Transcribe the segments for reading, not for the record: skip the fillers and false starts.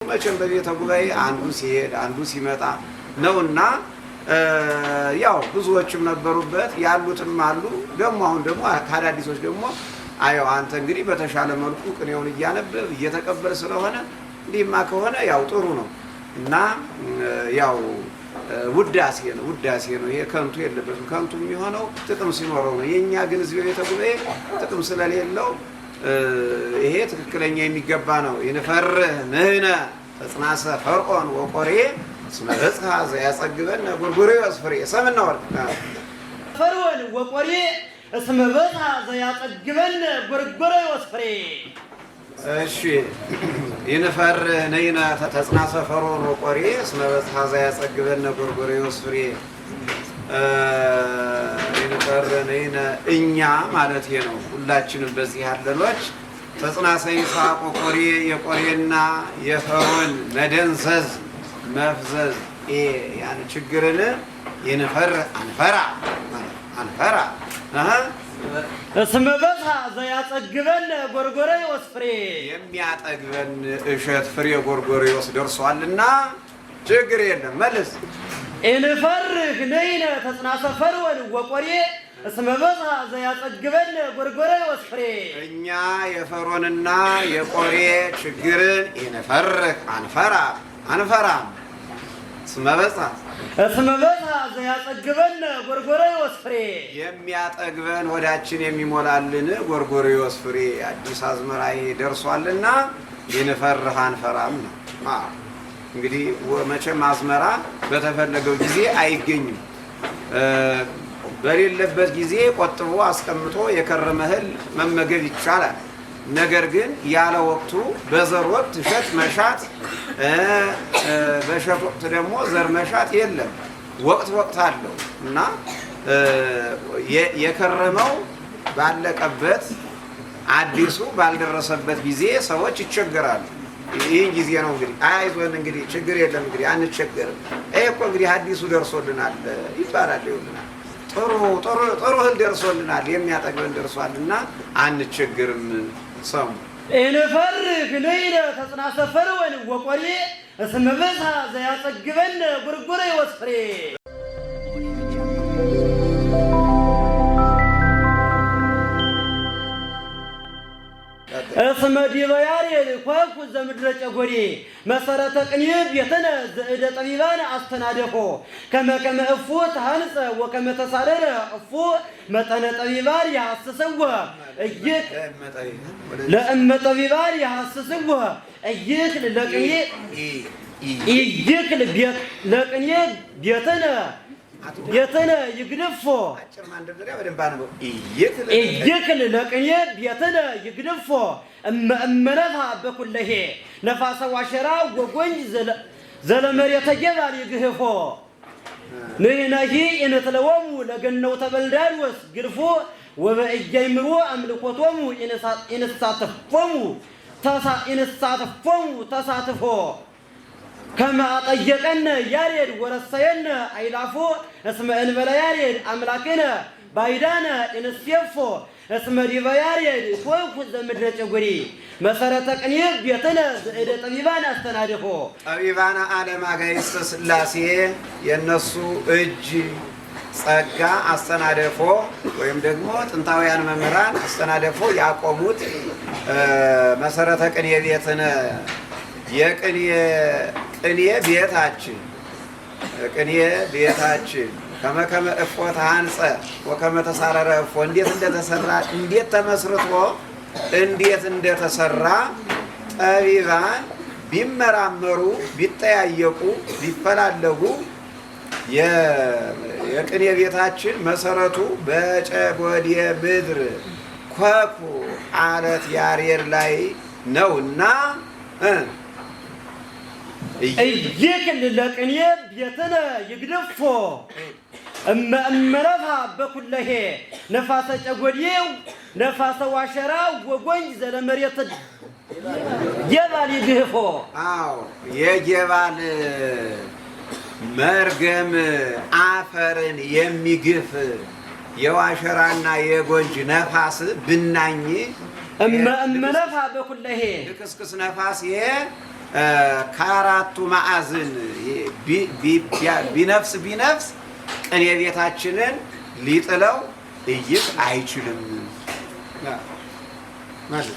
መቼም በቤተ ጉባኤ አንዱ ሲሄድ አንዱ ሲመጣ ነውና ያው ብዙዎችም ነበሩበት ያሉትም አሉ። ደግሞ አሁን ደግሞ ካዳዲሶች ደግሞ አየው አንተ እንግዲህ በተሻለ መልኩ ቅኔውን እያነበብ እየተቀበል ስለሆነ እንዲህማ ከሆነ ያው ጥሩ ነው እና ያው ውዳሴ ነው። ይሄ ከንቱ የለበትም። ከንቱ የሚሆነው ጥቅም ሲኖረው ነው። የኛ ግን እዚህ ቤተ ጉባኤ ጥቅም ስለሌለው ይሄ ትክክለኛ የሚገባ ነው። ይንፈርህ ንህነ ተጽናሰ ፈርዖን ወቆሬ እስመ በጽሐ ዘያጸግበን ጎርጎርዮስ ፍሬ ሰምና ወርቅ ፈርዖን ወቆሬ እስመ በጽሐ ዘያጸግበን ጎርጎርዮስ ፍሬ። እሺ ይንፈርህ ንህነ ተጽናሰ ፈርዖን ወቆሬ እስመ በጽሐ ዘያጸግበን ጎርጎርዮስ ፍሬ። ይንፈርህ ንህነ እኛ ማለት ነው ሁላችንም በዚህ ያለኖች ተጽናሰ ይስሐቅ ወቆሬ የቆሬና የፈርዖን መደንዘዝ መፍዘዝ ያን ችግርን ይንፈርህ አንፈራ እስመ በጽሐ ዘያጸግበን ጎርጎርዮስ ፍሬ። የሚያጠግበን እሸት ፍሬ ጎርጎርዮስ ደርሷልና ችግር የለም። መልስ ይንፈርህ ንሕነ ተጽናሰ ፈርዖን ወቆሬ እስመ በጽሐ ዘያጸግበን ጎርጎርዮስ ፍሬ። እኛ የፈርዖንና የቆሬ ችግርን ይንፈርህ አንፈራም። እስመ በጽሐ ዘያጸግበን ጎርጎርዮስ ፍሬ። የሚያጠግበን ወዳችን የሚሞላልን ጎርጎርዮስ ፍሬ አዲስ አዝመራ ደርሷልና ይንፈርህ አንፈራም ነው። እንግዲህ መቼም አዝመራ በተፈለገው ጊዜ አይገኝም። በሌለበት ጊዜ ቆጥቦ አስቀምጦ የከረመ እህል መመገብ ይቻላል። ነገር ግን ያለ ወቅቱ በዘር ወቅት እሸት መሻት በእሸት ወቅት ደግሞ ዘር መሻት የለም። ወቅት አለው እና የከረመው ባለቀበት አዲሱ ባልደረሰበት ጊዜ ሰዎች ይቸገራሉ። ይህን ጊዜ ነው እንግዲህ አይዞን እንግዲህ ችግር የለም እንግዲህ አንቸገርም። ይሄ እኮ እንግዲህ አዲሱ ደርሶልናል ይባላል። ይውልናል ጥሩ እህል ደርሶልናል የሚያጠግበን ደርሷልና አንቸገርም። ሰሙ ይንፈርህ ንሕነ ተጽናሰ ፈርዖን ወቆሬ እስመ በጽሐ ዘያጸግበን ጎርጎርዮስ ፍሬ። እስመ ዲበ ያሬድ ኮኩ ዘምድረ ጨጎዴ መሰረተ ቅኔ ቤተነ ዘእደ ጠቢባን አስተናደፎ ከመ እፉ ተሃንጸ ወከመ ተሳረረ እፉ መጠነ ጠቢባን ያሐስስዎ ለእመ ጠቢባን ያሐስስዎ እይክል ለቅኔ ለቅኔ ቤተነ ይግድፎ እይክል ለቅኔ ቤተነ ይግድፎ እመነፋ በኩለሄ ነፋሰ ዋሸራ ወጎንጅ ዘለመሬተ ጀባል ይግህፎ ንሕነሂ ኢንትለወሙ ለገነውተ በልዳዶስ ግድፎ ወበእየይምሮ አምልኮቶሙ ኢንሳተፎሙ ተሳትፎ ከመ አጠየቀነ ያሬድ ወረሰየነ አይላፎ እስመ እንበለ ያሬድ አምላክነ ባይዳነ ኢንሴፎ እስመ ዲበ ያሬድ ኮኩ ዘምድረ ጨጎዴ መሰረተ ቅኔ ቤተነ ዘእደ ጠቢባን አስተናደፎ። ጠቢባነ ዓለም አጋዕዝተ ሥላሴ የእነሱ እጅ ጸጋ አስተናደፎ ወይም ደግሞ ጥንታውያን መምህራን አስተናደፎ ያቆሙት መሰረተ ቅኔ ቤትነ የቅኔ ቤታችን ከመ እፎ ተሃንጸ ወከመ ተሳረረ እፎ እንዴት እንደተሰራ እንዴት ተመስርቶ እንዴት እንደተሰራ ጠቢባን ቢመራመሩ ቢጠያየቁ ቢፈላለጉ የቅኔ ቤታችን መሰረቱ በጨጎዴ ምድር ኮኩ አለት ያሬድ ላይ ነውና እይክል ለቅኔ ቤተነ ይግድፎ እመነፋ በኩለሄ ነፋሰ ጨጎዴ ነፋሰ ዋሸራ ወጎንጅ ዘለመሬተ ጀባል ይግህፎ። አዎ የጀባል መርገም አፈርን የሚግፍ የዋሸራና የጎንጅ ነፋስ ብናኝ እመነፋ በኩለሄ ልክስክስ ነፋስ ይሄ ከአራቱ ማዕዝን ቢነፍስ ቅኔ ቤታችንን ሊጥለው እይቅ አይችልም።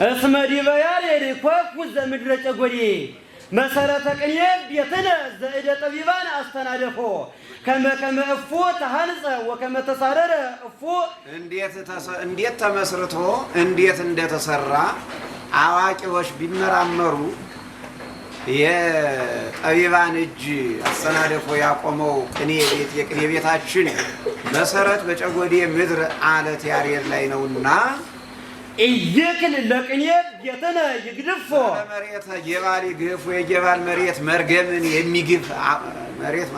እስመ ዲበ ያሬድ ኮኩ ዘምድረ ጨጎዴ መሰረተ ቅኔ ቤትነ ዘእደ ጠቢባን አስተናደፎ ከመ እፎ ተሐንጸ ወከመ ተሳረረ እፎ እንዴት ተመስርቶ እንዴት እንደተሰራ አዋቂዎች ቢመራመሩ የጠቢባን እጅ አስተናደፎ ያቆመው ቅኔ ቤት የቅኔ ቤታችን መሰረት በጨጎዴ ምድር አለት ያሬድ ላይ ነውና እየክል ለቅኔ ቤትነ ይግድፎ መሬት የባል ይግፍ የጀባል መሬት መርገምን የሚግፍ መሬት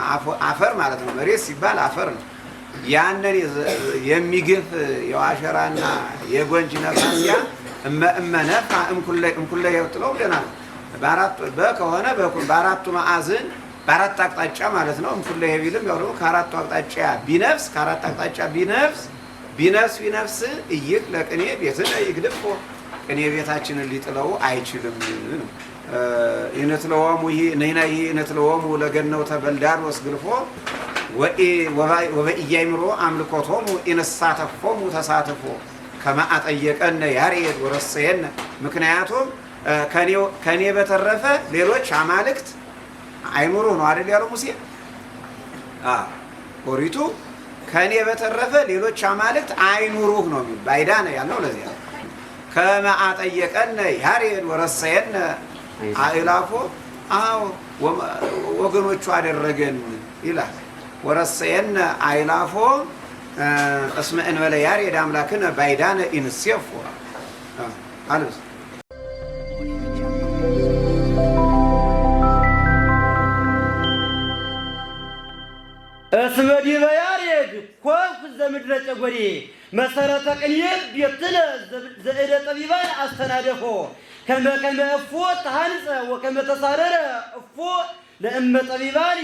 አፈር ማለት ነው። መሬት ሲባል አፈር ነው። ያንን የሚግፍ የዋሸራና የጎንጅ ነፋሲያ እመነፋ እምኩለ ይወጥለው ደና ከሆነ በአራቱ ማዕዝን በአራት አቅጣጫ ማለት ነው። እምኩለ ይቢልም ያው ደግሞ ከአራቱ አቅጣጫ ቢነፍስ ከአራት አቅጣጫ ቢነፍስ እይቅ ለቅኔ ቤትነ ይግድፎ ቅኔ ቤታችንን ሊጥለው አይችልም ነው። ይነትለወሙ ይነትለወሙ ለገነው ተበልዳር ወስግልፎ ወበኢያይምሮ አምልኮቶሙ ኢነሳተፎሙ ተሳትፎ ከማአጠየቀነ ያሬድ ወረሰየነ ምክንያቱም ከኔ በተረፈ ሌሎች አማልክት አይኑሩ ነው አይደል ያለው ሙሴ። ኦሪቱ ከኔ በተረፈ ሌሎች አማልክት አይኑሩህ ነው የሚል ባይዳነ ያለው ለዚያ ከማአጠየቀነ ያሬድ ወረሰየነ አእላፎ ወገኖቹ አደረገን ይላል። ወረሰየነ አእላፎ እስመ እንበለ ያሬድ አምላክነ ባይዳነ ኢንሴፎ አለስ እስመ ዲበ ያሬድ ኮኩ ዘምድረ ጨጎዴ መሰረተ ቅኔ ቤትነ ዘእደ ጠቢባን አስተናደፎ ከመ እፎ ተሐንጸ ወከመ ተሳረረ እፎ ለእመ ጠቢባን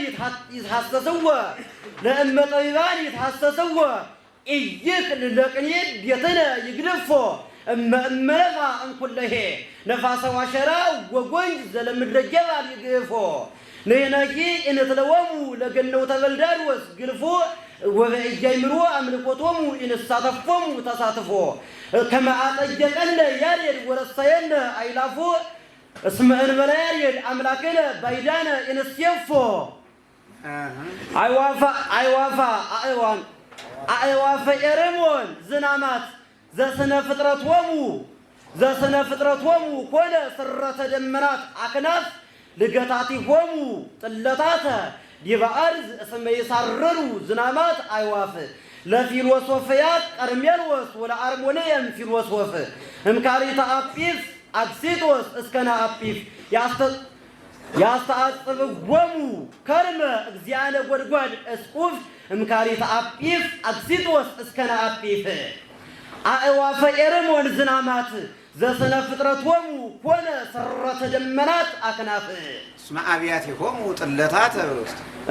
ይትሐሰስዎ እይክል ለቅኔ ቤትነ ይግድፎ እመነፋ እንኩለሄ ነፋሰ ዋሸራ ወጎንጅ ዘለምድረ ጀባል ይግፎ ነይናኪ ኢነትለወሙ ለገነው ተበልዳር ወስግልፎ ወበኢያይምሮ አምልኮቶሙ ኢነሳተፎሙ ተሳትፎ ከመ አጠየቀነ ያሬድ ወረሰየነ አእላፎ እስመ እንበለ ያሬድ አምላክነ ባይዳነ ኢንሴፎ አእዋፈ ኤርሞን ዝናማት ዘስነ ፍጥረቶሙ ኮነ ስረተ ደመናት አክናፍ ልገታቲሆሙ ጥለታተ ዲበ አርዝ እስመ ይሳረሩ ዝናማት አይዋፍ ለፊሎሶፍያት ቀርሜሎስ ወለአርሞንየም ፊሎሶፍ እምካሪተ አጲፍ አክሲጦስ እስከነ አጲፍ ያስተአጽብዎሙ ከርመ እግዚአነ ጎድጓድ እስቁፍ እምካሪተ አጲፍ አክሲጦስ እስከነ አጲፍ አእዋፈ ኤርሞን ዝናማት ዘስነ ፍጥረቶሙ ኮነ ስረተ ደመናት አክናፍ እስመ አብያቲሆሙ ጥለታተ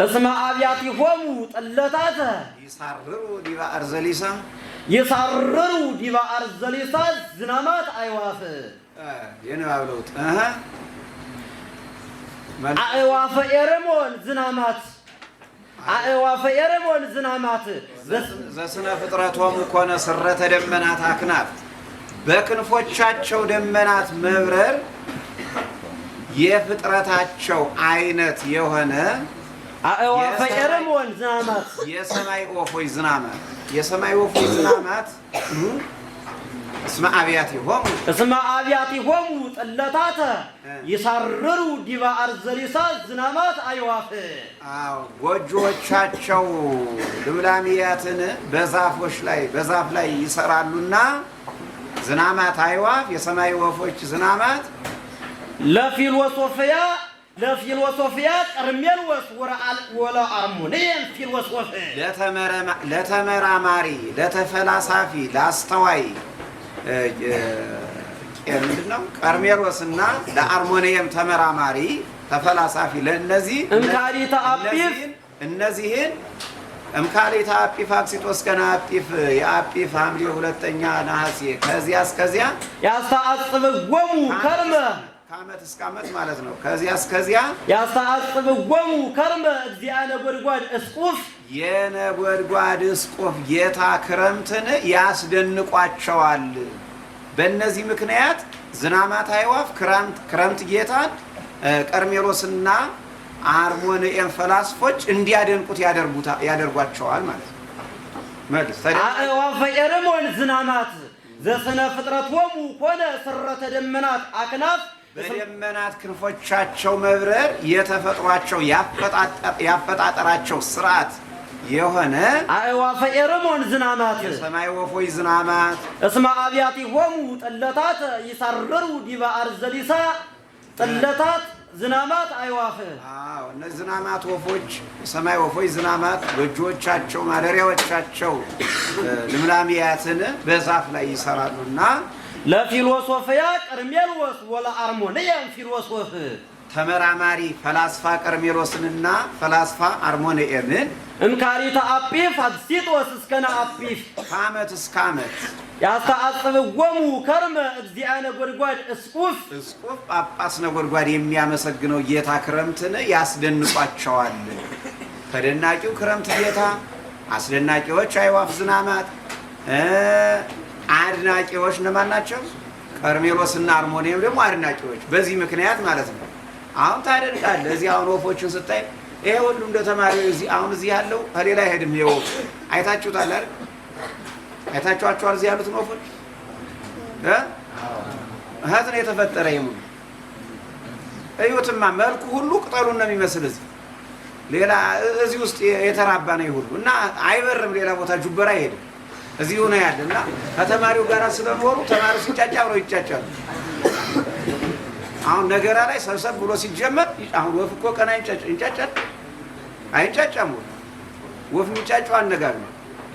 እስመ አብያቲሆሙ ጥለታተ ይሳርሩ ዲበ አርዘሊሳ ዝናማት አይዋፍ የነባብለውት አእዋፈ ኤርሞን ዝናማት ዘስነ ፍጥረቶሙ ኮነ ስረተ ደመናት አክናፍ በክንፎቻቸው ደመናት መብረር የፍጥረታቸው አይነት የሆነ አእዋፈ ኤርሞን ዝናማት የሰማይ ወፎች ዝናማት እስመ አብያቲሆሙ ጥለታተ ይሳርሩ ዲበ አርዘሊሳ ዝናማት አይዋፍ ጎጆዎቻቸው ልምላሚያትን በዛፍ ላይ ይሰራሉና ዝናማት አይዋፍ የሰማይ ወፎች ዝናማት ለፊሎሶፍያ ቀርሜሎስ ወለአርሞንየም ፊሎሶፍ ለተመራማሪ ለተፈላሳፊ ለአስተዋይ ምንድነው ቀርሜሎስና ለአርሞንየም ተመራማሪ ተፈላሳፊ ለእነዚህ እምካሪተ አጲፍ እነዚህን እምካሪተ አጲፍ አክሲጦስ ከነ አጲፍ የአጲፍ ሐምሌ 2ኛ ነሐሴ ከዚያ እስከዚያ ያስተአጽብዎሙ ከዓመት እስከ ዓመት ማለት ነው። ከዚያ እስከዚያ ያስተአጽብዎሙ ከርመ እግዚአ ነጎድጓድ እስቁፍ የነጎድጓድ እስቁፍ ጌታ ክረምትን ያስደንቋቸዋል። በእነዚህ ምክንያት ዝናማት አዕዋፍ ክረምት ጌታን ቀርሜሎስና አርሞንኤም ፈላስፎች እንዲያደንቁት ያደርጓቸዋል ማለት ነው። መልስ አዕዋፈ ኤርሞን ዝናማት ዘስነ ፍጥረቶሙ ኮነ ስረተ ደመናት አክናፍ በደመናት ክንፎቻቸው መብረር የተፈጥሯቸው ያፈጣጠራቸው ስርዓት የሆነ አዕዋፈ ኤርሞን ዝናማት የሰማይ ወፎች ዝናማት እስመ አብያቲሆሙ ጥለታት ይሰርሩ ዲበ አርዘሊሳ ጥለታት ዝናማት አዕዋፍ እነዚህ ዝናማት ወፎች የሰማይ ወፎች ዝናማት ጎጆዎቻቸው ማደሪያዎቻቸው ልምላሜያትን በዛፍ ላይ ይሰራሉና ለፊሎሶፍያ ቀርሜሎስ ወለአርሞንኤም ፊሎሶፍ ተመራማሪ ፈላስፋ ቀርሜሎስንና ፈላስፋ አርሞንኤምን እምካሪተ አጲፍ አብሲጦስ እስከነ አጲፍ ከዓመት እስከ ዓመት ያስተአጽብዎሙ ከርመ እግዚአ ነጎድጓድ እስቁፍ ጳጳስ ነጎድጓድ የሚያመሰግነው ጌታ ክረምትን ያስደንቋቸዋል። ተደናቂው ክረምት ጌታ፣ አስደናቂዎች አዕዋፍ ዝናማት፣ አድናቂዎች እነማን ናቸው? ቀርሜሎስና አርሞንኤም ደግሞ አድናቂዎች። በዚህ ምክንያት ማለት ነው። አሁን ታደንቃለህ። እዚህ አሁን ወፎችን ስታይ ይሄ ሁሉ እንደ ተማሪው እዚህ ያለው ከሌላ አይሄድም። ይሄው አይታችሁታል አይደል? አይታችኋቸዋል እዚህ ያሉትን ወፎች እህት ነው የተፈጠረ ይሙሉ እዩትማ፣ መልኩ ሁሉ ቅጠሉን ነው የሚመስል። ሌላ እዚህ ውስጥ የተራባ ነው ይሁሉ እና አይበርም። ሌላ ቦታ ጁበራ አይሄድም። እዚሁ ነው ያለ እና ከተማሪው ጋር ስለኖሩ ተማሪው ሲጫጫ ብለው ይጫጫሉ። አሁን ነገራ ላይ ሰብሰብ ብሎ ሲጀመር አሁን ወፍ እኮ ቀና ይንጫጫል አይንጫጫም። ወፍ የሚጫጫው አነጋግ ነው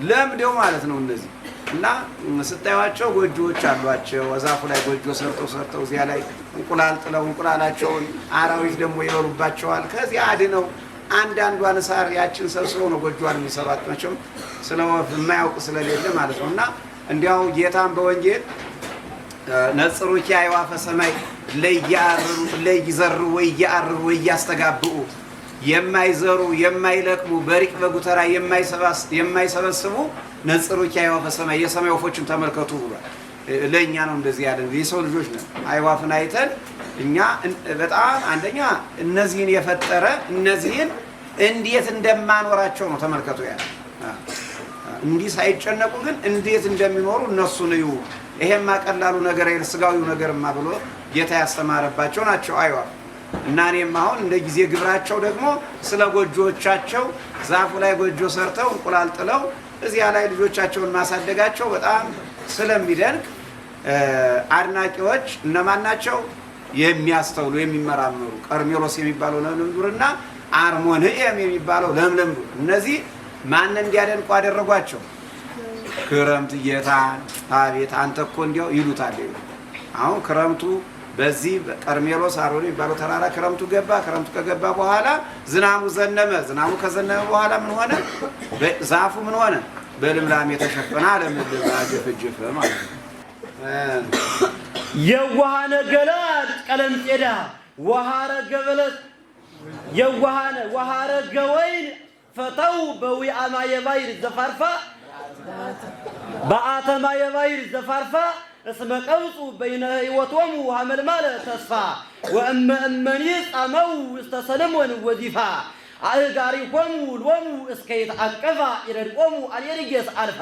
ለምደው ማለት ነው እነዚህ እና ስታዩዋቸው ጎጆዎች አሏቸው። ዛፉ ላይ ጎጆ ሰርተው እዚያ ላይ እንቁላል ጥለው እንቁላላቸውን አራዊት ደግሞ ይበሉባቸዋል። ከዚያ አድነው አንዳንዷን ሳር ያችን ሰብስበው ነው ጎጆዋን የሚሰሯት። መቼም ስለ ወፍ የማያውቅ ስለሌለ ማለት ነው። እና እንዲያው ጌታን በወንጌል ነጽሩኪ አዕዋፈ ሰማይ ለይዘሩ ወይያርሩ ወያስተጋብኡ የማይዘሩ የማይለቅሙ በሪቅ በጉተራ የማይሰበስቡ ነጽሩኪ አዕዋፈ ሰማይ የሰማይ ወፎችን ተመልከቱ ብሏል። ለእኛ ነው እንደዚህ ያለን የሰው ልጆች ነን። አዕዋፍን አይተን እኛ በጣም አንደኛ እነዚህን የፈጠረ እነዚህን እንዴት እንደማኖራቸው ነው ተመልከቱ። ያለ እንዲህ ሳይጨነቁ ግን እንዴት እንደሚኖሩ እነሱን እዩ። ይሄማ ቀላሉ ነገር አይደል፣ ስጋዊው ነገርማ ብሎ ጌታ ያስተማረባቸው ናቸው አዕዋፍ። እና እኔም አሁን እንደ ጊዜ ግብራቸው ደግሞ ስለ ጎጆዎቻቸው ዛፉ ላይ ጎጆ ሰርተው እንቁላል ጥለው እዚያ ላይ ልጆቻቸውን ማሳደጋቸው በጣም ስለሚደንቅ አድናቂዎች እነማን ናቸው? የሚያስተውሉ የሚመራመሩ ቀርሜሎስ የሚባለው ለምለም ዱርና አርሞንኤም የሚባለው ለምለም ዱር። እነዚህ ማንን እንዲያደንቁ አደረጓቸው? ክረምት ጌታን። አቤት አንተ እኮ እንዲያው ይሉታል። አሁን ክረምቱ በዚህ ቀርሜሎስ አሮን የሚባለው ተራራ ክረምቱ ገባ። ክረምቱ ከገባ በኋላ ዝናሙ ዘነበ። ዝናሙ ከዘነበ በኋላ ምን ሆነ? ዛፉ ምን ሆነ? በልምላሜ የተሸፈነ ለምልም አጀፈጀፈ ማለት ነው። የዋሃነ ገላድ ቀለም ጤዳ ወሃረ ገበለት የዋሃነ ወሃረ ገወይን ፈተው በዊአማ የባይር ዘፋርፋ በአተማ የባይር ዘፋርፋ እስመ ቀብፁ በይነ ህይወቶሙ ሀመልማለ ተስፋ ወእመ እመኒ ጻመው ውስተ ሰለሞን ወዚፋ አእጋሪሆሙ ሎሙ እስከ ይትዓቀፋ ይረድቆሙ አልየርጌስ አልፋ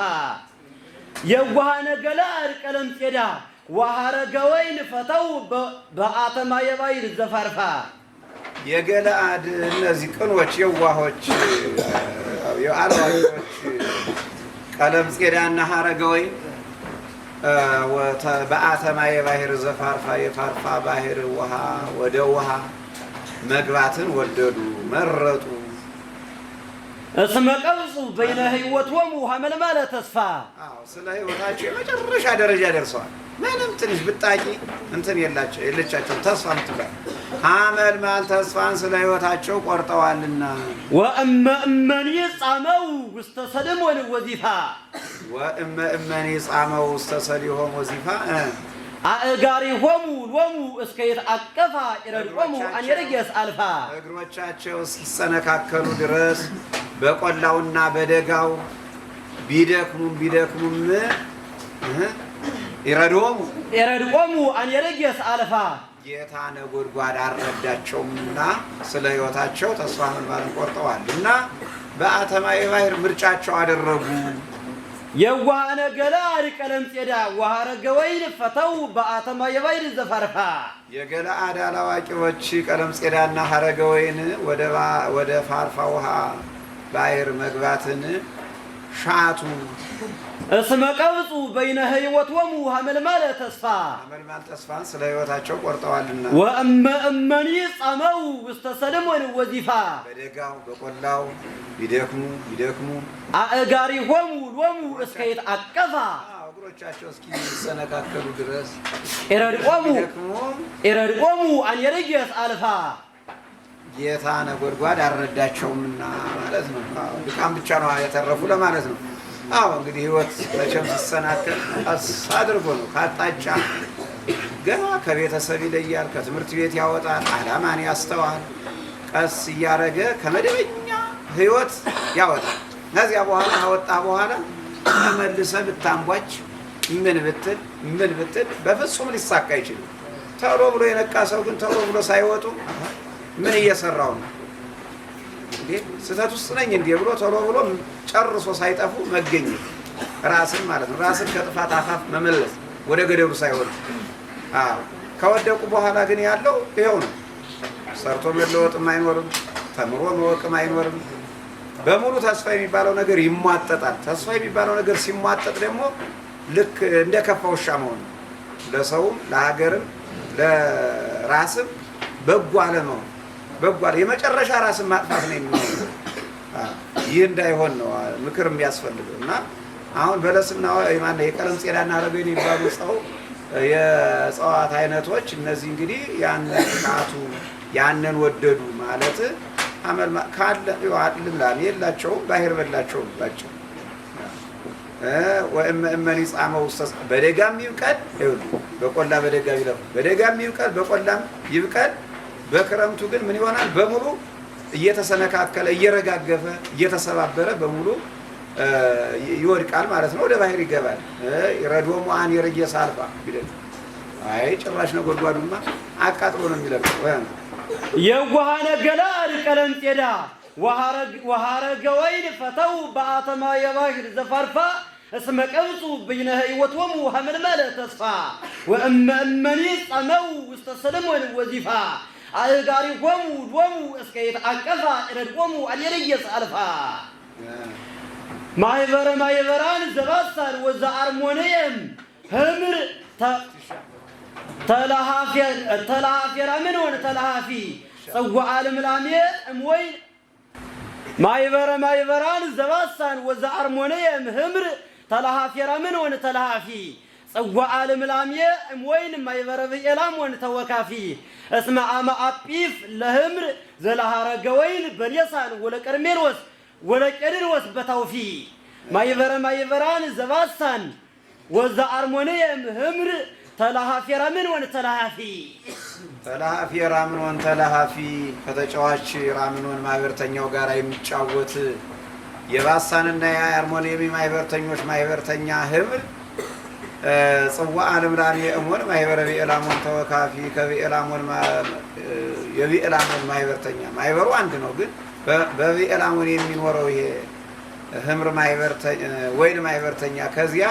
የዋሃነ ገላድ ቀለም ጤዳ ወሃረ ገወይን ፈተው በአተማ የባይር ዘፋርፋ የገለአድ እነዚህ ቅኖች የዋሆች የአልዋሾች ቀለም ጼዳና ሀረገ ወይን በአተማ የባህር ዘፋርፋ የፋርፋ ባህር ውሃ ወደ ውሃ መግባትን ወደዱ መረጡ። እስመ ቀብፁ በይነ ህይወቶሙ ሀመልማለ ተስፋ ስለ ህይወታቸው የመጨረሻ ደረጃ ደርሰዋል። ምንም ትንሽ ብጣቂ እንትን የለቻቸው ተስፋ ምትባል ሀመልማል ተስፋን ስለ ህይወታቸው ቆርጠዋልና ወእመ እመኒ ጻመው ውስተ ሰለሞን ወዚፋ ወእመ እመኒ ጻመው ውስተ ሰሊሆም ወዚፋ አእጋሪሆሙ ሎሙ እስከ ይትአቀፋ ይረድቆሙ አን ይርጌስ አልፋ እግሮቻቸው እስኪሰነካከሉ ድረስ በቆላውና በደጋው ቢደክሙም ይረድቆሙ አን ይርጌስ አልፋ ጌታ ነጎድጓድ አልረዳቸውምና ስለ ሕይወታቸው ተስፋ መልማልን ቆርጠዋልና በአተማዊ ባሕር ምርጫቸው አደረጉ። የዋሃነ ገለአድ ቀለምጼዳ ወሃረገ ወይን ፈተው በአተማዊ ባሕር ዘፋርፋ የገለአድ አላዋቂዎች ቀለምጼዳና ሀረገ ወይን ወደ ፋርፋ ውሃ ባሕር መግባትን ሻቱ። እስመ ቀብጹ በይነ ሕይወቶሙ ሀመልማለ ተስፋ ሀመልማል ተስፋን ስለ ሕይወታቸው ቆርጠዋልና ወእመኒ ጸመው ውስተ ሰለሞን ወዚፋ በደጋው በቆላው ቢደክሙ አእጋሪሆሙ ሎሙ እስከ ይትአቀፋ እግሮቻቸው እስኪሰነካከሉ ድረስ ይረድቆሙ አን ይርጌስ አልፋ ጌታ ነጎድጓድ አልረዳቸውምና ማለት ነው። ድካም ብቻ ነው የተረፉ ለማለት ነው። እንግዲህ ሕይወት መቼም ሲሰናከል ቀስ አድርጎ ነው። ካጣጫ ገና ከቤተሰብ ይለያል፣ ከትምህርት ቤት ያወጣል፣ ዓላማን ያስተዋል። ቀስ እያደረገ ከመደበኛ ሕይወት ያወጣል። ከዚያ በኋላ ካወጣ በኋላ ተመልሰ ብታንቧች ምን ብትል በፍጹም ሊሳካ አይችልም። ቶሎ ብሎ የነቃ ሰው ግን ቶሎ ብሎ ሳይወጡ ምን እየሰራው ነው እንዴ? ስህተት ውስጥ ነኝ እንዴ ብሎ ቶሎ ብሎ ጨርሶ ሳይጠፉ መገኘት ራስን ማለት ነው። ራስን ከጥፋት አፋፍ መመለስ ወደ ገደሉ ሳይወጡ። ከወደቁ በኋላ ግን ያለው ይኸው ነው። ሰርቶ መለወጥም አይኖርም፣ ተምሮ መወቅም አይኖርም። በሙሉ ተስፋ የሚባለው ነገር ይሟጠጣል። ተስፋ የሚባለው ነገር ሲሟጠጥ ደግሞ ልክ እንደ ከፋ ውሻ መሆን ነው። ለሰውም ለሀገርም ለራስም በጎ አለመሆን የመጨረሻ ራስን ማጥፋት ነው የሚሆነው። ይህ እንዳይሆን ነው ምክር የሚያስፈልገው። እና አሁን በለስና የቀለምጼዳና ሀረገ ወይን የሚባሉ የእጽዋት አይነቶች እነዚህ እንግዲህ ያንን ወደዱ ማለት ካለ ልምላሜ የላቸውም፣ ባሕር በላቸውም ባቸው ወእመኒ ጻመው በደጋም ይብቀል በቆላ በደጋ ቢለፉ በደጋም ይብቀል በቆላም ይብቀል። በክረምቱ ግን ምን ይሆናል? በሙሉ እየተሰነካከለ እየረጋገፈ እየተሰባበረ በሙሉ ይወድቃል ማለት ነው። ወደ ባሕር ይገባል። ይረዶሙ አን ይርጌስ አልፋ ቢደል ጭራሽ ነጎድጓዱማ አቃጥሎ ነው የሚለቀው። የዋሃነ ገለአድ ቀለምጼዳ ወሃረገ ወይን ፈተው በአተማዊ ባሕር ዘፋርፋ እስመ ቀብጹ በይነ ሕይወቶሙ ሀመልማለ ተስፋ ወእመኒ ጸመው ውስተ ሰለሞን ወዚፋ አእጋሪሆሙ ሎሙ እስከ ይትአቀፋ ይረድቆሙ አን ይርጌስ አልፋ ማይበራን ዘባሳን ወዘአርሞንየም ህምር ተላሃፊራ ምን ሆነ ተላሃፊ ጽዋዓ ልምላሜ እምወይን ማይበራን ዘባሳን ወዘአርሞንየም ህምር ተላሃፊራ ምን ሆነ ተላሃፊ ጽዋዓ ልምላሜ እምወይን ማይበረ ብኤላም ሆነ ተወካፊ እስመ አመ አጲፍ ለህምር ዘለሃረገ ወይን በኔሳን ወለቀርሜሎስ ወለቄድሮስ በታውፊ ማይበራን ዘባሳን ወዘአርሞንየም ህምር ተላሃፊራ ምን ሆነ ተላሃፊ ራምኖን ተላሃፊ ከተጫዋች ራምኖን ማህበርተኛው ጋር የሚጫወት የባሳንና የአርሞንየም ማህበርተኞች ማህበርተኛ ህምር ጽዋዓ ልምላሜ እሞን ማህበረ ብኤላሞን ተወካፊ ከብኤላሞን የብኤላሞን ማህበርተኛ ማህበሩ አንድ ነው፣ ግን በብኤላሞን የሚኖረው ይሄ ህምር ማህበርተኛ ወይን ማህበርተኛ ከዚያ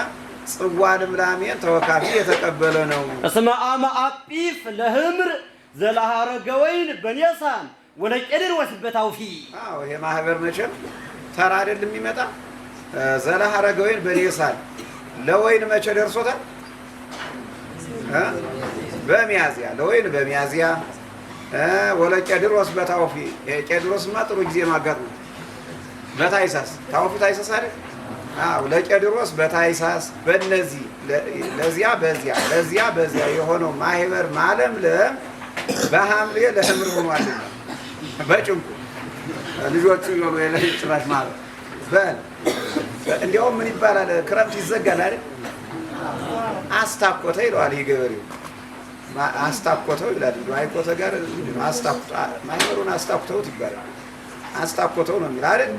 ጽዋዓ ልምላሜን ተወካፊ የተቀበለ ነው። እስመ አመ አጲፍ ለህምር ዘለሃረገ ወይን በኔሳን ወለቄድሮስ በታውፊ ይሄ ማህበር መቼም ተራ አይደለም የሚመጣ ዘለሃረገ ወይን በኔሳን ለወይን መቼ ደርሶታል? በሚያዝያ ለወይን በሚያዝያ ወለቄድሮስ በታውፊ ቄድሮስማ ጥሩ ጊዜ ነው አጋጥሞ በታይሳስ ታውፊ ታይሳስ አይደል? ለቄድሮስ በታይሳስ በእነዚህ ለዚያ በዚያ የሆነው ማህበር ማለምለም በሐምሌ ለህምር ሆኗል። በጭንቁ ልጆቹ ይሆኑ ጭራሽ ማለት እንዲያውም ምን ይባላል? ክረምት ይዘጋል አይደል? አስታኮተ ይለዋል ይገበሬው አስታኮተው ይላል አይኮተ ጋር ማህበሩን አስታኮተውት ይባላል አስታኮተው ነው የሚል አይደል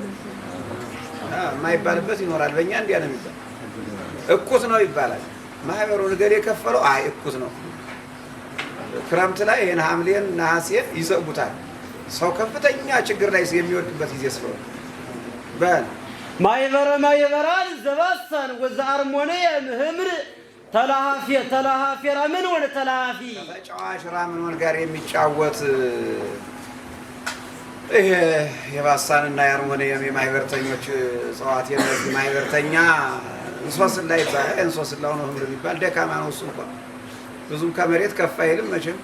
የማይባልበት ይኖራል በእኛ እንዲያ ነው የሚባል እኩት ነው ይባላል ማህበሩን ገሌ የከፈለው አይ እኩት ነው ክረምት ላይ ይሄን ሐምሌን ነሐሴን ይዘጉታል ሰው ከፍተኛ ችግር ላይ የሚወድቅበት ጊዜ ስለሆነ በል ማይበራን ዘባሳን ወዛአርሞኔ ምህምር ተላሃፊ ራምን ወለ ተላሃፊ ተጫዋች ራምን ጋር የሚጫወት ይሄ የባሳንና የአርሞኒየም የማይበርተኞች ጸዋት የነዚህ ማይበርተኛ እንሶስላ ይባላል እንሶስላው ነው ህምር የሚባል ደካማ ነው እሱ እንኳን ብዙም ከመሬት ከፍ አይልም መቼም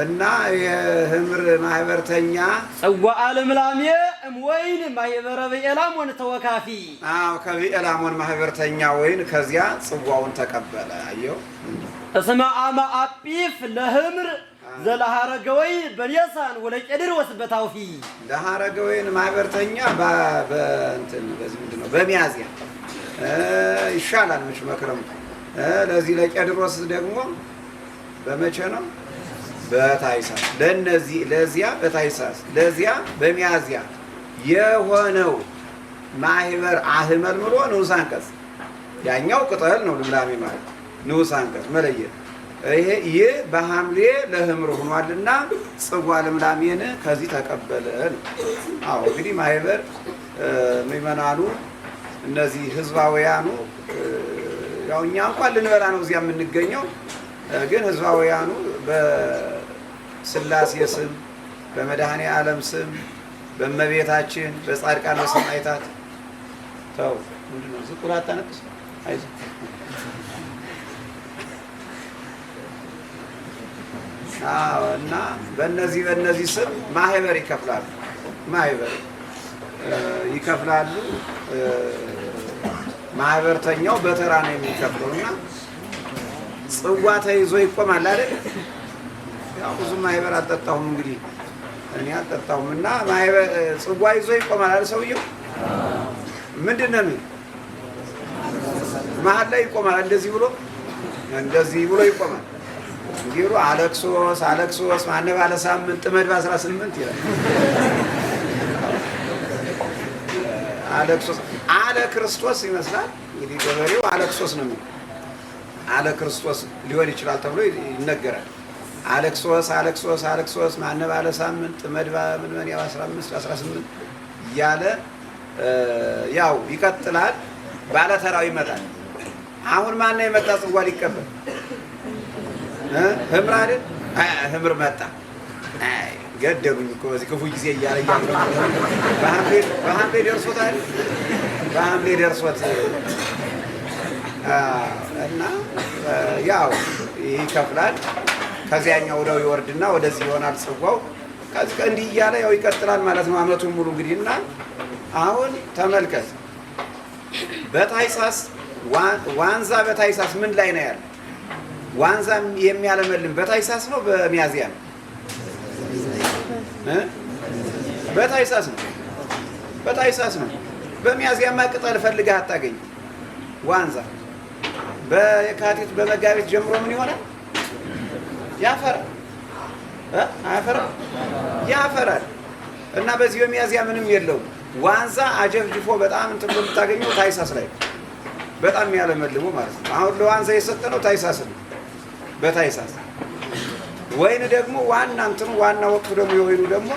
እና የህምር ማህበርተኛ ጽዋ ዓለምላም ወይን ማህበረ በኤላም ወን ተወካፊ አዎ ከበኤላሞን ማህበርተኛ ወይን ከዚያ ጽዋውን ተቀበለ አየው እስማ አማ አጲፍ ለህምር ዘለሃረገወይ በሊያሳን ወለቀድር ወስበታውፊ ለሃረገወይን ማህበርተኛ በእንትን በዚህ ምንድነው በሚያዚያ ይሻላል መች መክረም ለዚህ ለቀድሮስ ደግሞ በመቼ ነው በታይሳስ ለነዚህ ለዚያ በታይሳስ ለዚያ በሚያዚያ የሆነው ማህበር አህመል ምሮ ንዑስ አንቀጽ ያኛው ቅጠል ነው ልምላሜ ማለት ንዑስ አንቀጽ መለየት ይሄ በሐምሌ ለህምር ሆኗልና ጽዋ ልምላሜን ከዚህ ተቀበለ ነው አዎ እንግዲህ ማህበር ምእመናኑ እነዚህ ህዝባውያኑ ያው እኛ እንኳን ልንበላ ነው እዚያ የምንገኘው ግን ህዝባውያኑ በስላሴ ስም በመድኃኔ ዓለም ስም በእመቤታችን በጻድቃን በሰማዕታት ተው ምንድነው ዝቁራ አታነቅስ አይዞህ እና በእነዚህ ስም ማህበር ይከፍላሉ ማህበርተኛው በተራ ነው የሚከፍለውና ጽዋ ተይዞ ይቆማል አይደል ያው ብዙ ማህበር አልጠጣሁም እንግዲህ እኔ አልጠጣሁምና ማህበር ጽዋ ይዞ ይቆማል አይደል ሰውየው ምንድነው መሀል ላይ ይቆማል እንደዚህ ብሎ ይቆማል እንግዲህ አለክሶስ ማነ ባለ ሳምንት ጥመድ በ18 ይላል አለክሶስ አለ ክርስቶስ ይመስላል እንግዲህ ገበሬው አለክሶስ ነው አለ ክርስቶስ ሊሆን ይችላል ተብሎ ይነገራል አለክሶስ ማነ ባለ ሳምንት ጥመድ በምን ያው 15 18 ያለ ያው ይቀጥላል ባለ ተራው ይመጣል አሁን ማን ነው የመጣ ጽዋ ሊቀበል ህምር አይደል ህምር መጣ አይ ገደሉኝ እኮ በዚህ ክፉ ጊዜ እያለ በሐምሌ ደርሶታል በሐምሌ ደርሶት እና ያው ይከፍላል ከዚያኛው ወደው ይወርድና ወደዚህ ይሆናል ጽዋው ከዚህ እንዲህ እያለ ያው ይቀጥላል ማለት ነው አመቱን ሙሉ እንግዲህና አሁን ተመልከት በታይሳስ ዋንዛ በታይሳስ ምን ላይ ነው ያለ ዋንዛ የሚያለመልም በታይሳስ ነው በሚያዚያ ነው በታይሳስ ነው በሚያዚያማ ቅጠል ፈልገህ አታገኝ ዋንዛ በየካቲት በመጋቢት ጀምሮ ምን ይሆናል ያፈራል እና በዚህ በሚያዚያ ምንም የለውም ዋንዛ አጀፍጅፎ በጣም እንትን የምታገኘው ታይሳስ ላይ በጣም የሚያለመልሙ ማለት ነው አሁን ለዋንዛ የሰጠነው ታይሳስ ነው በታይሳስ ወይን ደግሞ ዋና ወቅቱ ደግሞ የወይኑ ደግሞ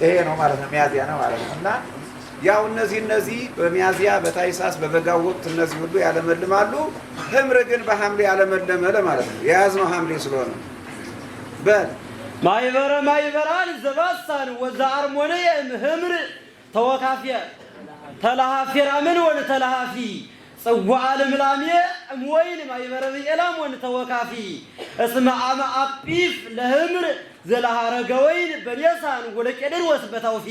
ይሄ ነው ማለት ነው ሚያዚያ ነው ማለት ነው እና ያው እነዚህ በሚያዚያ በታይሳስ በበጋው ወቅት እነዚህ ሁሉ ያለመልማሉ ህምር ግን በሐምሌ ያለመለመ ለማለት ነው የያዝነው ሐምሌ ስለሆነ በል ማይበራን ዘባሳን ወዛአርሞኔ ህምር ተወካፊያ ተላሃፊራ ምን ወለ ተላሃፊ ጽዋ ዓለምላሜ ወይን ማይበረ በኤላም ወን ተወካፊ እስማ አማ አጲፍ ለህምር ዘለሃረገ ወይን በሊያሳን ወለቀድር ወስበታውፊ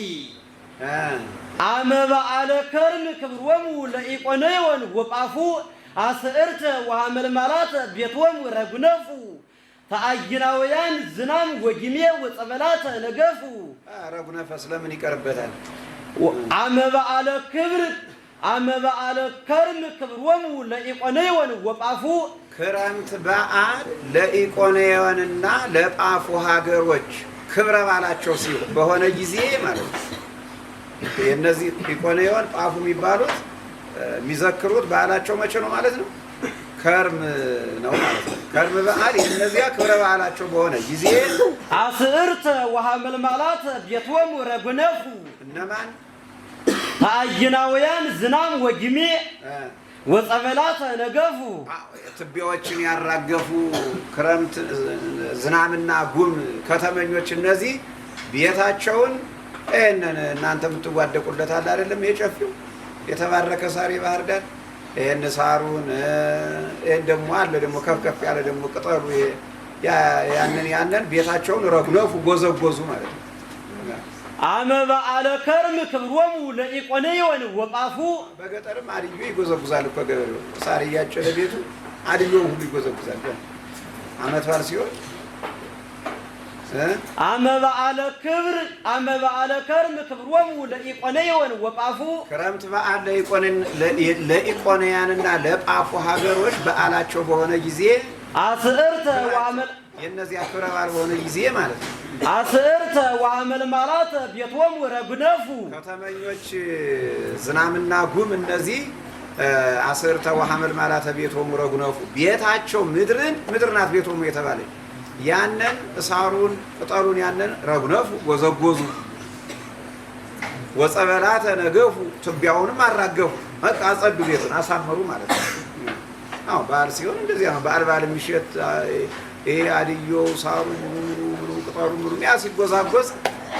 አመባ አለ ከርም ክብሮሙ ለኢቆነዮን ወጳፉ አስርተ ወሐመልማላት ቤትወም ረጉነፉ ተአይናውያን ዝናም ወጊሜ ወጸበላት ነገፉ ረጉነፈ ስለምን ይቀርበታል አመባ አለ ክብር አመ በዓለ ከርም ክብሮሙ ለኢቆንዮን ወጳፉ ክረምት በዓል ለኢቆንዮንና ለጳፉ ሀገሮች ክብረ በዓላቸው ሲሆን በሆነ ጊዜ ማለት ነው። የነዚህ ኢቆንዮን ጳፉ የሚባሉት የሚዘክሩት በዓላቸው መቼ ነው ማለት ነው? ከርም ነው ማለት ነው። ከርም በዓል የነዚያ ክብረ በዓላቸው በሆነ ጊዜ አስዕርተ ወሐመልማላት ቤቶሙ ረጉነፉ እነማን አየናውያን ዝናም ወጊሜ ወጸበላት ነገፉ ትቢያዎችን ያራገፉ ክረምት ዝናምና ጉም ከተመኞች እነዚህ ቤታቸውን እናንተ የምትዋደቁለት አለ አይደለም? የጨፊው የተባረከ ሳር ባህር ዳር ይሄን ሳሩን ይሄን ደግሞ አለ ደግሞ ከፍ ያለ ደግሞ ቅጠሉ ያንን ቤታቸውን ረግነፉ ጎዘጎዙ ማለት ነው። አመ በዓለ ከርም ክብሮሙ ለኢቆንዮን ወጳፉ በገጠርም አድዮ ይጎዘጉዛል እኮ ገበሬው ሳር እያጨደ ቤቱ አድዮውን ሁሉ ይጎዘጉዛል። አመት በዓል ሲሆን አመ በዓለ ከርም ክብሮሙ ለኢቆንዮን ወጳፉ ክረምት በዓል ለኢቆንያንና ለጳፉ ሀገሮች በዓላቸው በሆነ ጊዜ አስዕርተ ወሐመል የነዚያ ክብረ በዓል በሆነ ጊዜ ማለት ነው። አስዕርተ ወሐመልማላት ቤቶሙ ረጉነፉ ከተመኞች ዝናምና ጉም እነዚህ አስዕርተ ወሐመልማላት ቤቶሙ ረጉነፉ ቤታቸው ምድር ናት ቤቶሙ የተባለች ያንን ሳሩን ቅጠሉን ያንን ረጉነፉ ጎዘጎዙ ወጸበላተ ነገፉ ትቢያውንም አራገፉ በቃ አጸዱ ቤቱን አሳመሩ ማለት ነው። አዎ በዓል ሲሆን እንደዚያ ነው። በዓል የሚሸት ይሄ አድዮው ሳሩ ምኑ ቅጠሉ ምኑ ያ ሲጎዛጎዝ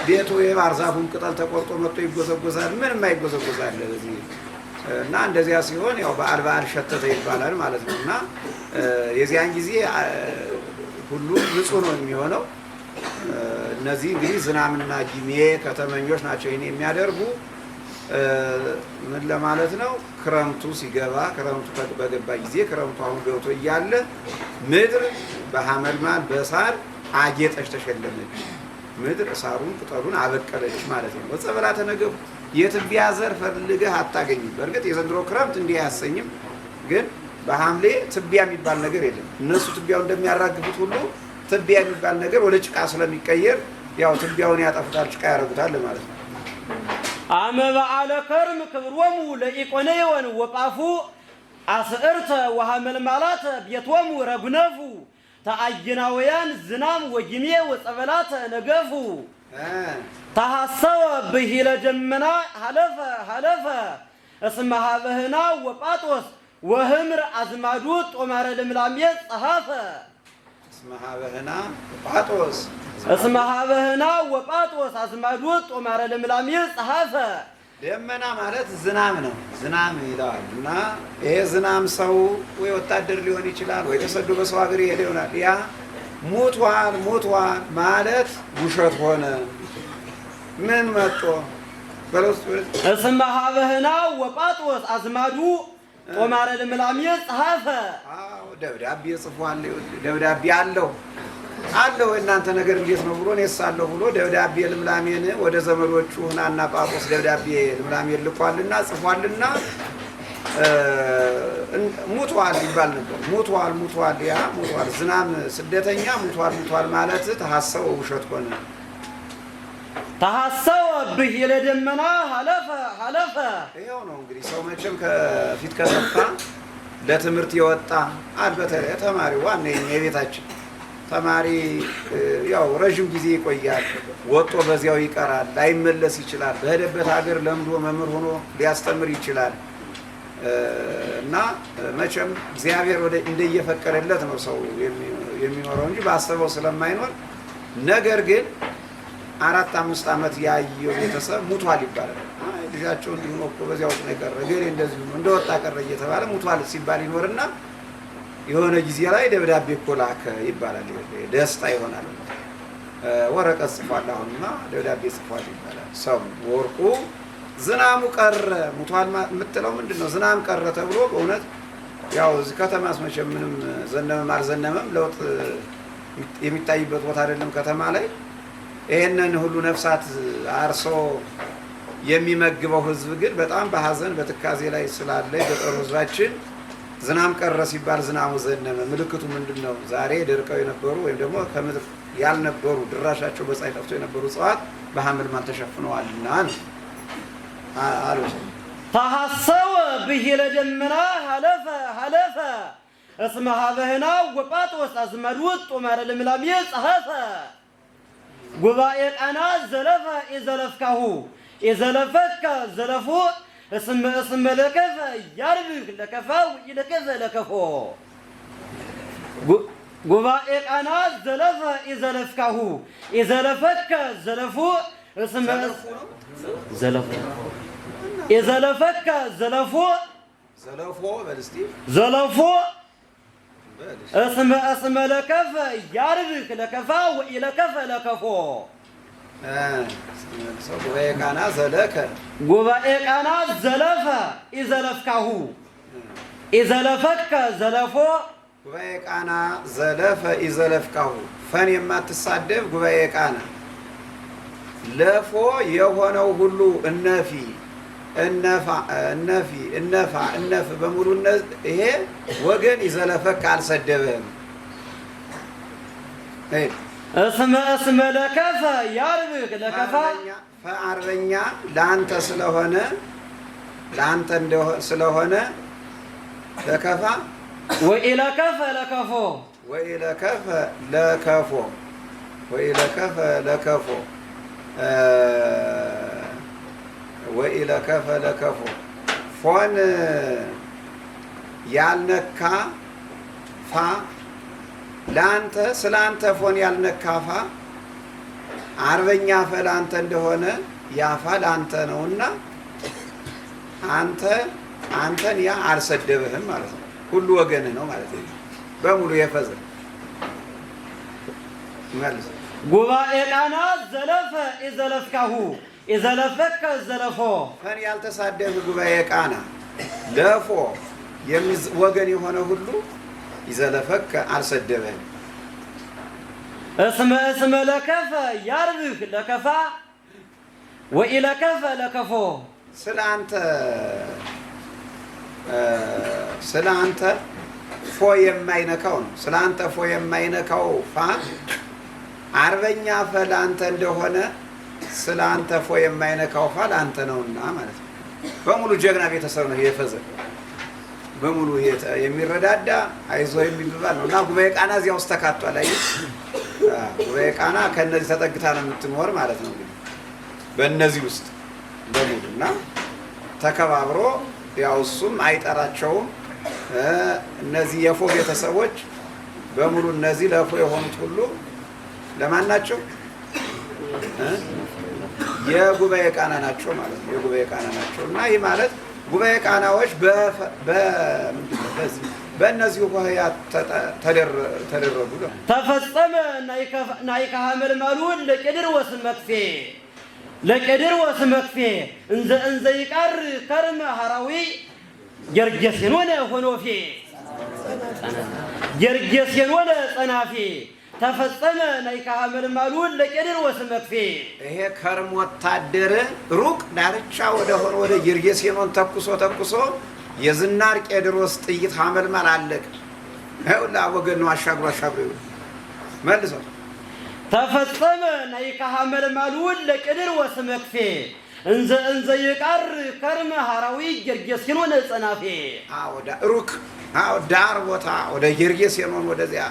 ቤቱ የባህር ዛፉን ቅጠል ተቆርጦ መጥቶ ይጎዘጎዛል። ምንም አይጎዘጎዛል እዚህ እና እንደዚያ ሲሆን ያው በዓል ሸተተ ይባላል ማለት ነው። እና የዚያን ጊዜ ሁሉም ንጹህ ነው የሚሆነው። እነዚህ እንግዲህ ዝናምና ጊሜ ከተመኞች ናቸው ይሄን የሚያደርጉ። ምን ለማለት ነው? ክረምቱ ሲገባ ክረምቱ በገባ ጊዜ ክረምቱ አሁን ገብቶ እያለ ምድር በሐመልማል በሳር አጌጠች ተሸለመች። ምድር ሳሩን ቅጠሉን አበቀለች ማለት ነው። ወጸበላተ ነገፉ የትቢያ ዘር ፈልገህ አታገኝም። በእርግጥ የዘንድሮ ክረምት እንዲህ አያሰኝም። ግን በሐምሌ ትቢያ የሚባል ነገር የለም። እነሱ ትቢያው እንደሚያራግፉት ሁሉ ትቢያ የሚባል ነገር ወደ ጭቃ ስለሚቀየር ያው ትቢያውን ያጠፉታል፣ ጭቃ ያደርጉታል ማለት ነው። አመ በዓለ ከርም ክብሮሙ ለኢቆንዮን ወጳፉ አስዕርተ ወሐመልማላት ቤቶሙ ረጉነፉ ተአየናውያን ዝናም ወጊሜ ወጸበላተ ነገፉ ተሐሰወ ብሂለ ደመና ሀለፈ እስመ ሀበህና ወጳጦስ ወህምር አዝማዱ ጦማረ ልምላሜ ጸሐፈ እስመ ሀበህና ወጳጦስ አዝማዱ ጦማረ ልምላሜ ጸሐፈ ደመና ማለት ዝናም ነው። ዝናም ይለዋል እና ይሄ ዝናም ሰው ወይ ወታደር ሊሆን ይችላል ወይ ተሰዶ በሰው ሀገር ይሄድ ይሆናል። ያ ሞቷል ማለት ውሸት ሆነ። ምን መጥቶ እስመ ሀበህና ወጳጦስ አዝማዱ ጦማረ ልምላሜ ጸሐፈ ደብዳቤ ጽፏል። ደብዳቤ አለው እናንተ ነገር እንዴት ነው ብሎ እኔስ አለሁ ብሎ ደብዳቤ ልምላሜን ወደ ዘመዶቹ ህናና ጳጦስ ደብዳቤ ልምላሜን ልኳልና ጽፏልና ሙቷል ይባል ነበር። ሙቷል ያ ሙቷል ዝናም ስደተኛ ሙቷል ማለት ተሐሰወ ውሸት ሆነ። ተሐሰወ ብሂለ ደመና ሀለፈ ይኸው ነው እንግዲህ ሰው መቼም ከፊት ከሰፋ ለትምህርት የወጣ በተለይ ተማሪ ዋና የቤታችን ተማሪ ያው ረጅም ጊዜ ይቆያል። ወጦ በዚያው ይቀራል፣ ላይመለስ ይችላል። በሄደበት ሀገር ለምዶ መምህር ሆኖ ሊያስተምር ይችላል። እና መቼም እግዚአብሔር እንደየፈቀደለት ነው ሰው የሚኖረው እንጂ ባሰበው ስለማይኖር። ነገር ግን 4-5 ዓመት ያየው ቤተሰብ ሙቷል ይባላል። ልጃቸው እንዲሁ ነው እኮ በዚያው ነው የቀረ ገሌ እንደዚህ ነው እንደወጣ ቀረ እየተባለ ሙቷል ሲባል ይኖርና የሆነ ጊዜ ላይ ደብዳቤ እኮ ላከ ይባላል። ደስታ ይሆናል። ወረቀት ጽፏል አሁንማ ደብዳቤ ጽፏል ይባላል። ሰው ወርቁ ዝናሙ ቀረ ሙቷል የምትለው ምንድን ነው? ዝናም ቀረ ተብሎ በእውነት ያው እዚህ ከተማስ መቼም ምንም ዘነበም አልዘነበም ለውጥ የሚታይበት ቦታ አይደለም። ከተማ ላይ ይሄንን ሁሉ ነፍሳት አርሶ የሚመግበው ህዝብ ግን በጣም በሀዘን በትካዜ ላይ ስላለ የገጠሩ ህዝባችን ዝናም ቀረ ሲባል ዝናሙ ዘነበ። ምልክቱ ምንድን ነው? ዛሬ ደርቀው የነበሩ ወይም ደግሞ ከምድር ያልነበሩ ድራሻቸው በፀሐይ ጠፍቶ የነበሩ እጽዋት በሐመልማል ተሸፍነዋልና ነው አሉ። ተሐሰወ ብሂለ ደመና ሀለፈ እስመ ሀበህና ወጳጦስ አዝመዱት ጦመረ ልምላሜ ጸሐፈ ጉባኤ ቃና ዘለፈ ኢዘለፍካሁ ኢዘለፈከ ዘለፎ እስመ ለከፈ ያርብህ ለከፋው ይለከፈ ለከፎ ጉባኤ ቃና ዘለፈ ኢዘለፍካሁ ኢዘለፈከ ዘለፎ እስመ ዘለፎ ኢዘለፈከ ዘለፎ ዘለፎ እስመ ለከፈ ያርብህ ለከፋው ይለከፈ ለከፎ ጉባኤ ቃና ዘለከ ጉባኤ ቃና ዘለፈ ኢዘለፍካሁ ኢዘለፈከ ዘለፎ ጉባኤ ቃና ዘለፈ ኢዘለፍካሁ ፈን የማትሳደብ ጉባኤ ቃና ለፎ የሆነው ሁሉ እነፊ እነፍ በሙሉ ይሄ ወገን ኢዘለፈከ አልሰደበም። እስመ ለከፈ ያርብህ ለከፋ አርበኛ ለአንተ ስለሆነ ስለሆነ ለከፋ ወኢለከፈ ለከፎ ወኢለከፈ ለከፎ ወኢለከፈ ለከፎ ወኢለከፈ ለከፎ ፎን ያልነካ ፋ ለአንተ ስላንተ ፎን ያልነካፋ አርበኛ ፈ ለአንተ እንደሆነ ያፋ ለአንተ ነውና አንተን ያ አልሰደበህም ማለት ነው። ሁሉ ወገን ነው ማለት ነው። በሙሉ የፈዘ መልስ ጉባኤ ቃና ዘለፈ ኢዘለፍካሁ ኢዘለፈከ ዘለፎ ፈን ያልተሳደበ ጉባኤ ቃና ለፎ ወገን የሆነ ሁሉ ኢዘለፈከ አልሰደበህም። እስመ ለከፈ ያርብህ ለከፋ ወኢለከፈ ለከፎ ስለአንተ ፎ የማይነካው ነው። ስለአንተ ፎ የማይነካው ፋ አርበኛ ፈ ለአንተ እንደሆነ ስለአንተ ፎ የማይነካው ፋ ለአንተ ነውና ማለት ነው። በሙሉ ጀግና ቤተሰብ ነው የፈዘ በሙሉ የሚረዳዳ አይዞ የሚባል ነው እና ጉባኤ ቃና እዚያ ውስጥ ተካቷል። አይ ጉባኤ ቃና ከነዚህ ተጠግታ ነው የምትኖር ማለት ነው። እንግዲህ በእነዚህ ውስጥ በሙሉ እና ተከባብሮ ያው እሱም አይጠራቸውም። እነዚህ የፎ ቤተሰቦች በሙሉ እነዚህ ለፎ የሆኑት ሁሉ ለማን ናቸው? የጉባኤ ቃና ናቸው ማለት ነው። የጉባኤ ቃና ናቸው እና ይህ ማለት ጉባኤ ቃናዎች በእነዚህ ሆሄያት ተደረጉ። ተፈጸመ ናይከ ሐመልማሉ ለቄድር ወስመክፌ ለቄድር ወስመክፌ እንዘ ይቃር ከርመ ሐራዊ ጌርጌሴን ሆነ ሆኖፌ ጌርጌሴን ሆነ ጸናፌ ተፈጸመ ናይከ ሐመልማሉ ለቄድር ወስመክፌ ይሄ ከርም ወታደር ሩቅ ዳርቻ ወደ ጌርጌሴኖን ተኩሶ የዝናር ቄድሮስ ጥይት ሐመልማል አለቀ። ይኸውላ ወገን ነው አሻግሮ መልሶ ተፈጸመ ናይከ ሐመልማሉ ለቄድር ወስመክፌ እንዘ ይቃር ከርመ ሐራዊ ጌርጌሴኖን ጸናፌ ሩቅ ዳር ቦታ ወደ ጌርጌሴኖን ወደዚያ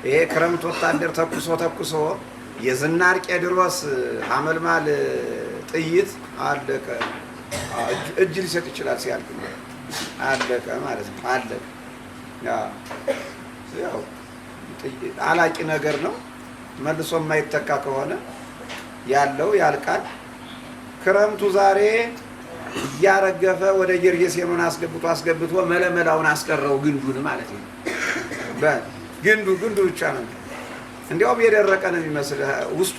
ይሄ ክረምት ወታደር ተኩሶ የዝናር ቄድሮስ ሐመልማል ጥይት አለቀ። እጅ ሊሰጥ ይችላል ሲያልቅ አለቀ ማለት ነው። አለቀ ያው አላቂ ነገር ነው። መልሶ የማይተካ ከሆነ ያለው ያልቃል። ክረምቱ ዛሬ እያረገፈ ወደ ጌርጌሴኖን አስገብቶ መለመላውን አስቀረው ግንዱን ማለት ነው። ግንዱ ብቻ ነው። እንዲያውም የደረቀ ነው የሚመስል ውስጡ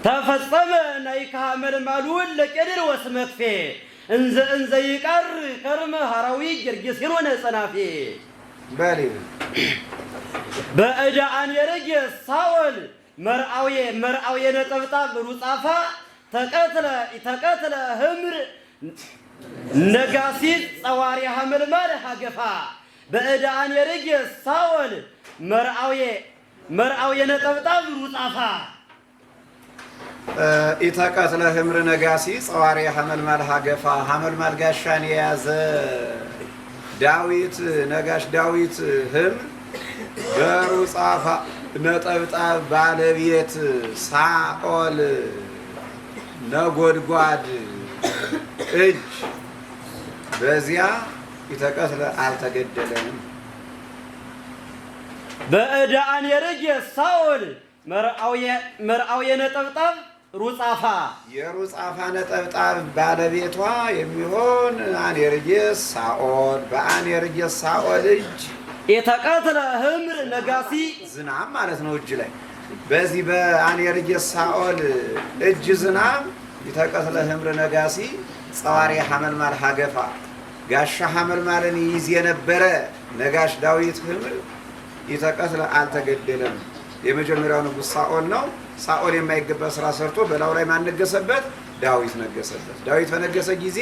ተፈጸመ ናይከ ሐመልማሉ ለቄድር ወስመክፌ እንዘ ይቃር ከርመ ሐራዊ ጌርጌሴኖን ጸናፌ በእደ አንየርጌ ሳኦል መርአውየ ነጠብጣብ ሩጻፋ ተቀትለ ህምር ነጋሲት ጸዋሪ ሐመልማል ሀገፋ በእደ አንየርግ ሳኦል መርአውየ ነጠብጣብ ሩጻፋ ኢተቀትለ ህምር ነጋሲ ጸዋሪ ሐመልማል ሀገፋ ሐመልማል ጋሻን የያዘ ዳዊት ነጋሽ ዳዊት ህምር በሩጻፋ ነጠብጣብ ባለቤት ሳኦል ነጎድጓድ እጅ በዚያ ኢተቀትለ አልተገደለም። በእደ አንየርግ ሳኦል መርአውየ ነጠብጣብ ሩጻፋ የሩጻፋ ነጠብጣብ ባለቤቷ የሚሆን አንየርጌስ ሳኦል በአንየርጌስ ሳኦል እጅ ኢተቀትለ ህምር ነጋሲ ዝናብ ማለት ነው። እጅ ላይ በዚህ በአንየርጌስ ሳኦል እጅ ዝናብ ኢተቀትለ ህምር ነጋሲ ጸዋሪ ሐመልማል ሀገፋ ጋሻ ሐመልማልን ይይዝ የነበረ ነጋሽ ዳዊት ህምር ኢተቀትለ አልተገደለም። የመጀመሪያው ንጉሥ ሳኦል ነው። ሳኦል የማይገባ ስራ ሰርቶ በላዩ ላይ ማን ነገሰበት? ዳዊት ነገሰበት። ዳዊት በነገሰ ጊዜ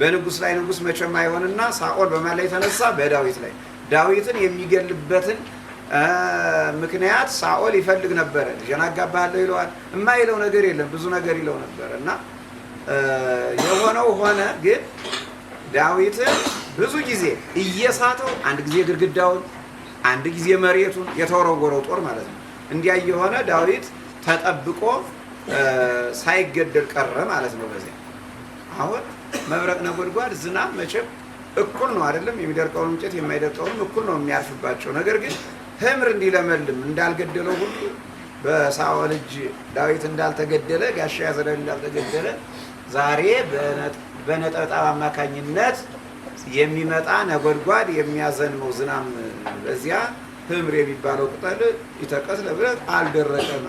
በንጉሥ ላይ ንጉሥ መቼም አይሆንና ሳኦል በማን ላይ ተነሳ? በዳዊት ላይ። ዳዊትን የሚገልበትን ምክንያት ሳኦል ይፈልግ ነበረ። ልጄን አጋባሃለሁ ይለዋል። የማይለው ነገር የለም፣ ብዙ ነገር ይለው ነበር እና የሆነው ሆነ። ግን ዳዊትን ብዙ ጊዜ እየሳተው አንድ ጊዜ ግድግዳውን፣ አንድ ጊዜ መሬቱን የተወረወረው ጦር ማለት ነው። እንዲያ የሆነ ዳዊት ተጠብቆ ሳይገደል ቀረ ማለት ነው። በዚያ አሁን መብረቅ ነጎድጓድ ዝናብ መቼም እኩል ነው አይደለም? የሚደርቀውን እንጨት የማይደርቀውንም እኩል ነው የሚያርፍባቸው። ነገር ግን ህምር እንዲለመልም እንዳልገደለው ሁሉ በሳኦል እጅ ዳዊት እንዳልተገደለ ጋሻ ያዘ እንዳልተገደለ ዛሬ በነጠብጣብ አማካኝነት የሚመጣ ነጎድጓድ የሚያዘንመው ዝናብ በዚያ ህምር የሚባለው ቅጠል ኢተቀትለ ብረት አልደረቀም።